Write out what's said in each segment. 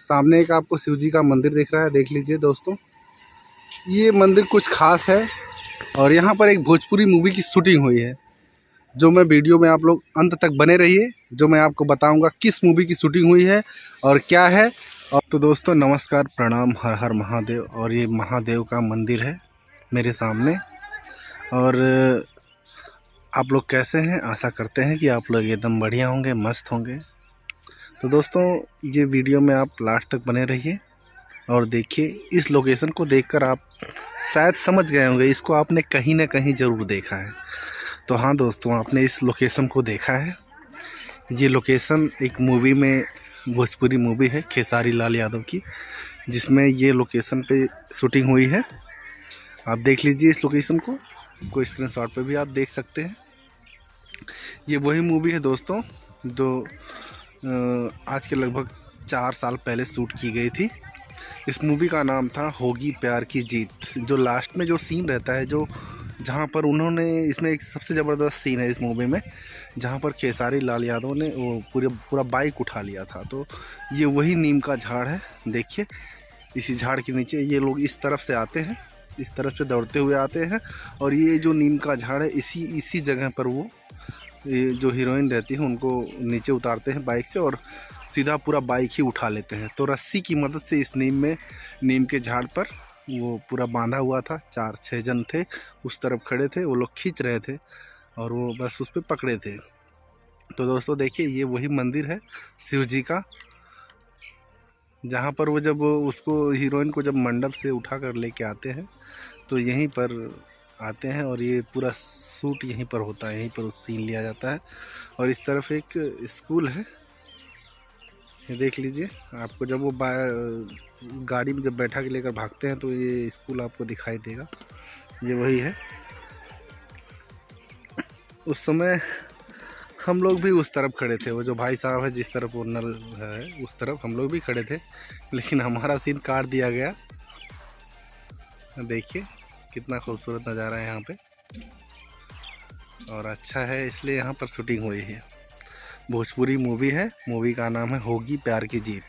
सामने एक आपको शिव जी का मंदिर दिख रहा है, देख लीजिए दोस्तों। ये मंदिर कुछ खास है और यहाँ पर एक भोजपुरी मूवी की शूटिंग हुई है, जो मैं वीडियो में आप लोग अंत तक बने रहिए, जो मैं आपको बताऊंगा किस मूवी की शूटिंग हुई है और क्या है। और तो दोस्तों नमस्कार, प्रणाम, हर हर महादेव। और ये महादेव का मंदिर है मेरे सामने। और आप लोग कैसे हैं? आशा करते हैं कि आप लोग एकदम बढ़िया होंगे, मस्त होंगे। तो दोस्तों ये वीडियो में आप लास्ट तक बने रहिए और देखिए। इस लोकेशन को देखकर आप शायद समझ गए होंगे, इसको आपने कहीं ना कहीं ज़रूर देखा है। तो हाँ दोस्तों, आपने इस लोकेशन को देखा है। ये लोकेशन एक मूवी में, भोजपुरी मूवी है खेसारी लाल यादव की, जिसमें ये लोकेशन पे शूटिंग हुई है। आप देख लीजिए इस लोकेशन को, कोई स्क्रीनशॉट पे भी आप देख सकते हैं। ये वही मूवी है दोस्तों जो आज के लगभग 4 साल पहले शूट की गई थी। इस मूवी का नाम था होगी प्यार की जीत। जो लास्ट में जो सीन रहता है, जो जहाँ पर उन्होंने, इसमें एक सबसे ज़बरदस्त सीन है इस मूवी में, जहाँ पर खेसारी लाल यादव ने वो पूरा बाइक उठा लिया था। तो ये वही नीम का झाड़ है, देखिए। इसी झाड़ के नीचे ये लोग इस तरफ से आते हैं, इस तरफ से दौड़ते हुए आते हैं, और ये जो नीम का झाड़ है, इसी जगह पर वो जो हीरोइन रहती है उनको नीचे उतारते हैं बाइक से और सीधा पूरा बाइक ही उठा लेते हैं। तो रस्सी की मदद से इस नीम के झाड़ पर वो पूरा बांधा हुआ था। 4-6 जन थे, उस तरफ खड़े थे, वो लोग खींच रहे थे और वो बस उस पर पकड़े थे। तो दोस्तों देखिए, ये वही मंदिर है शिव जी का, जहाँ पर वो जब उसको, हीरोइन को जब मंडप से उठा कर लेके आते हैं तो यहीं पर आते हैं और ये पूरा शूट यहीं पर होता है, यहीं पर सीन लिया जाता है। और इस तरफ एक स्कूल है, ये देख लीजिए। आपको जब वो गाड़ी में जब बैठा के लेकर भागते हैं तो ये स्कूल आपको दिखाई देगा, ये वही है। उस समय हम लोग भी उस तरफ खड़े थे, वो जो भाई साहब है जिस तरफ वो नल है उस तरफ हम लोग भी खड़े थे, लेकिन हमारा सीन काट दिया गया। देखिए कितना खूबसूरत नज़ारा है यहाँ पे, और अच्छा है, इसलिए यहाँ पर शूटिंग हुई है। भोजपुरी मूवी है, मूवी का नाम है होगी प्यार की जीत।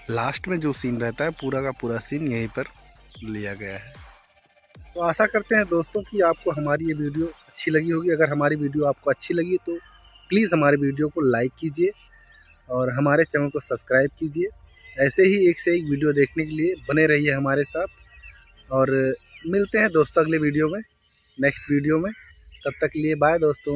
लास्ट में जो सीन रहता है, पूरा का पूरा सीन यहीं पर लिया गया है। तो आशा करते हैं दोस्तों कि आपको हमारी ये वीडियो अच्छी लगी होगी। अगर हमारी वीडियो आपको अच्छी लगी तो प्लीज़ हमारे वीडियो को लाइक कीजिए और हमारे चैनल को सब्सक्राइब कीजिए। ऐसे ही एक से एक वीडियो देखने के लिए बने रहिए हमारे साथ। और मिलते हैं दोस्तों अगले वीडियो में, नेक्स्ट वीडियो में। तब तक के लिए बाय दोस्तों।